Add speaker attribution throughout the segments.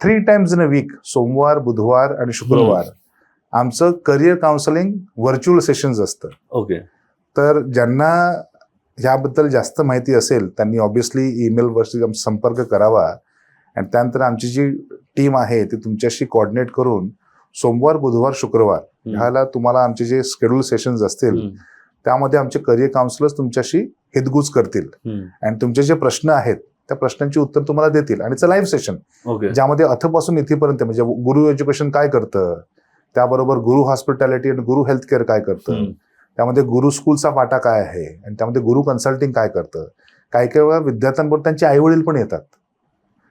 Speaker 1: 3 times in a week, सोमवार, बुधवार आणि शुक्रवार आमचं करिअर काउन्सिलिंग व्हर्च्युअल सेशन्स असतं.
Speaker 2: ओके.
Speaker 1: तर ज्यांना ह्याबद्दल जास्त माहिती असेल त्यांनी ऑब्व्हियसली ईमेलवरती संपर्क करावा आणि त्यानंतर आमची जी टीम आहे ती तुमच्याशी कोऑर्डिनेट करून सोमवार, बुधवार, शुक्रवार ह्याला तुम्हाला आमचे जे शेड्यूल सेशन्स असतील त्यामध्ये आमचे करिअर काउन्सिलर्स तुमच्याशी हितगुज करतील आणि तुमचे जे प्रश्न आहेत त्या प्रश्नांची उत्तर तुम्हाला देतील. आणि इट्स अ लाईव्ह सेशन ज्यामध्ये अथपासून इथेपर्यंत म्हणजे गुरु एज्युकेशन काय करतं, त्याबरोबर गुरु हॉस्पिटॅलिटी आणि गुरु हेल्थ केअर काय करतं, त्यामध्ये गुरु स्कूलचा वाटा काय आहे आणि त्यामध्ये गुरु कन्सल्टिंग काय करतं. काही काही वेळा विद्यार्थ्यांबरोबर त्यांचे आई वडील पण येतात.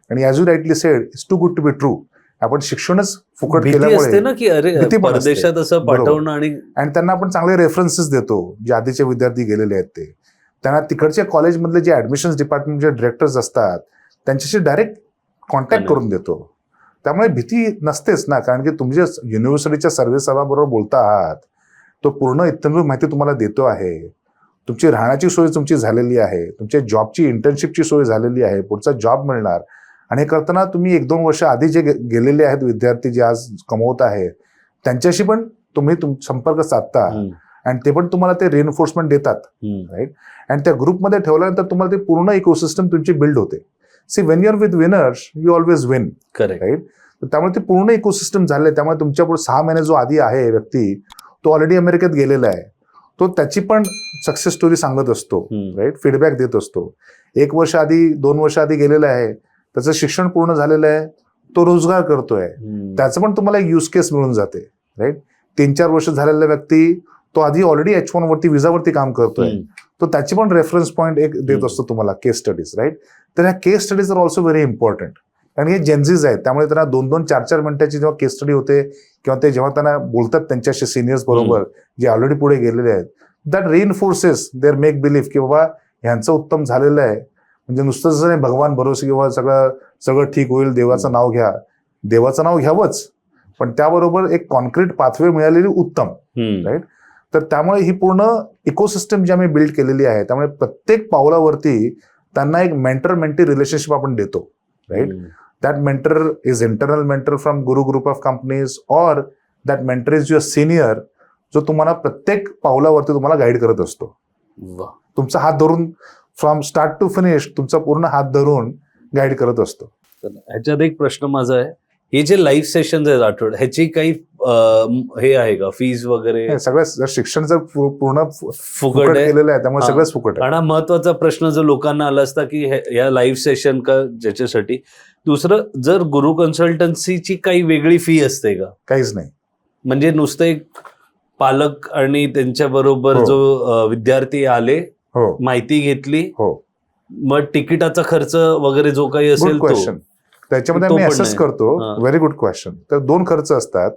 Speaker 1: आणि as you rightly said, it's too good to be true. आपण शिक्षणच फुकट केल्यामुळे
Speaker 2: ना की अरे परदेशात असं पाठवणं आणि
Speaker 1: त्यांना आपण चांगले रेफरन्सेस देतो जे आधीचे विद्यार्थी गेलेले आहेत ते. त्यांना तिकडच्या कॉलेजमधले जे ऍडमिशन्स डिपार्टमेंटचे डिरेक्टर्स असतात त्यांच्याशी डायरेक्ट कॉन्टॅक्ट करून देतो. त्यामुळे भीती नसतेच ना, कारण की तुमच्या युनिव्हर्सिटीच्या सर्वेसर्वाबरोबर बोलता आहात, तो पूर्ण इत्थंभूत माहिती तुम्हाला देतो आहे. तुमची राहण्याची सोय तुमची झालेली आहे, तुमच्या जॉबची इंटर्नशिपची सोय झालेली आहे, पुढचा जॉब मिळणार. आणि हे करताना तुम्ही 1-2 वर्ष आधी जे गेलेले आहेत विद्यार्थी जे आज कमवत आहेत त्यांच्याशी पण तुम्ही संपर्क साधता आणि ते पण तुम्हाला ते रिएन्फोर्समेंट देतात, राईट. आणि त्या ग्रुपमध्ये ठेवल्यानंतर तुम्हाला ते पूर्ण इकोसिस्टम तुमची बिल्ड होते. See when you are with winners you always win, right. त्यामुळे ते पूर्ण इकोसिस्टम झाले. त्यामुळे तुमच्यापुढे 6 महिने जो आधी आहे व्यक्ती तो ऑलरेडी अमेरिकेत गेलेला आहे, तो त्याची पण सक्सेस स्टोरी सांगत असतो, राईट. फीडबॅक देत असतो. 1 वर्ष आधी 2 वर्ष आधी गेलेला आहे, त्याचं शिक्षण पूर्ण झालेलं आहे, तो रोजगार करतोय, त्याचं पण तुम्हाला एक यूज केस मिळून जाते, राईट. 3-4 वर्ष झालेला व्यक्ती तो आधी ऑलरेडी H1 वरती विजावरती काम करतोय, तो त्याची पण रेफरन्स पॉईंट एक देत असतो तुम्हाला, केस स्टडीज, राईट. तर ह्या case studies are also very important. कारण हे जेन्झीज आहेत त्यामुळे त्यांना 2-2, 4-4 मिनिटाची जेव्हा केस स्टडी होते किंवा ते जेव्हा त्यांना बोलतात त्यांच्याशी सिनियर्स बरोबर जे ऑलरेडी पुढे गेलेले आहेत, दॅट रिइन्फोर्सेस देअर मेक बिलीफ की बाबा ह्यांचं उत्तम झालेलं आहे. म्हणजे नुसतं जसं नाही भगवान भरोसे किंवा सगळं ठीक होईल, देवाचं नाव घ्या, देवाचं नाव घ्यावंच, पण त्याबरोबर एक कॉन्क्रीट पाथवे मिळालेली उत्तम, राईट. तर त्यामुळे ही पूर्ण इकोसिस्टम जी आम्ही बिल्ड केलेली आहे त्यामुळे प्रत्येक पावलावरती त्यांना एक मेंटर मेंटी रिलेशनशिप आपण देतो, right. That mentor is internal mentor from Guru Group of Companies और that mentor is your senior जो तुम्हाला प्रत्येक पावलावरती तुम्हाला गाईड करत असतो. तुमचा हात धरून फ्रॉम स्टार्ट टू फिनिश तुमचा पूर्ण हात धरून गाईड करत असतो.
Speaker 2: ह्याच्यात एक प्रश्न माझा आहे, हे जे लाईव्ह सेशन आहेत आठवड ह्याची काही हे आहे का फीज वगैरे?
Speaker 1: सगळं शिक्षण जर पूर्ण फुकट केलेलं आहे त्यामुळे सगळंच फुकट आहे.
Speaker 2: आणि महत्वाचा प्रश्न जो लोकांना आला असता की या लाईव्ह सेशन का ज्याच्यासाठी. दुसरं, जर गुरु कन्सल्टन्सीची काही वेगळी फी असते का?
Speaker 1: काहीच नाही.
Speaker 2: म्हणजे नुसतं एक पालक आणि त्यांच्या बरोबर जो विद्यार्थी आले, माहिती घेतली, मग तिकिटाचा खर्च वगैरे जो काही असेल
Speaker 1: त्याच्यामध्ये आम्ही असेस करतो. Very good question. तर 2 खर्च असतात.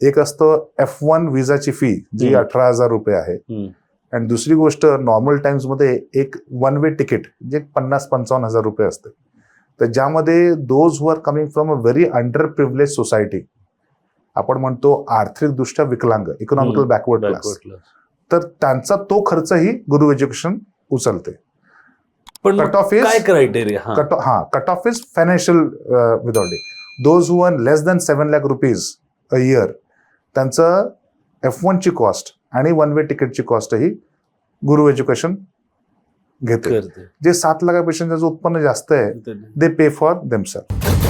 Speaker 1: एक असतं F1 विजाची फी जी 18,000 रुपये आहे आणि दुसरी गोष्ट नॉर्मल टाइम्स मध्ये एक 1 वे तिकीट जे 50-55,000 रुपये असते. तर ज्यामध्ये those who are coming from a very under privilege society, आपण म्हणतो आर्थिकदृष्ट्या विकलांग, इकॉनॉमिकल बॅकवर्ड क्लास, तर त्यांचा तो खर्चही गुरु एज्युकेशन उचलते.
Speaker 2: पण
Speaker 1: कट ऑफ इज
Speaker 2: काय criteria?
Speaker 1: Cut off is financial without it. Those who earn less than 7 lakh rupees a year त्यांचं F1 ची कॉस्ट आणि 1 वे तिकीटची कॉस्ट ही गुरु एज्युकेशन घेते. जे 7 लाखापेक्षा ज्याचं उत्पन्न जास्त आहे दे पे फॉर देमसेल्फ.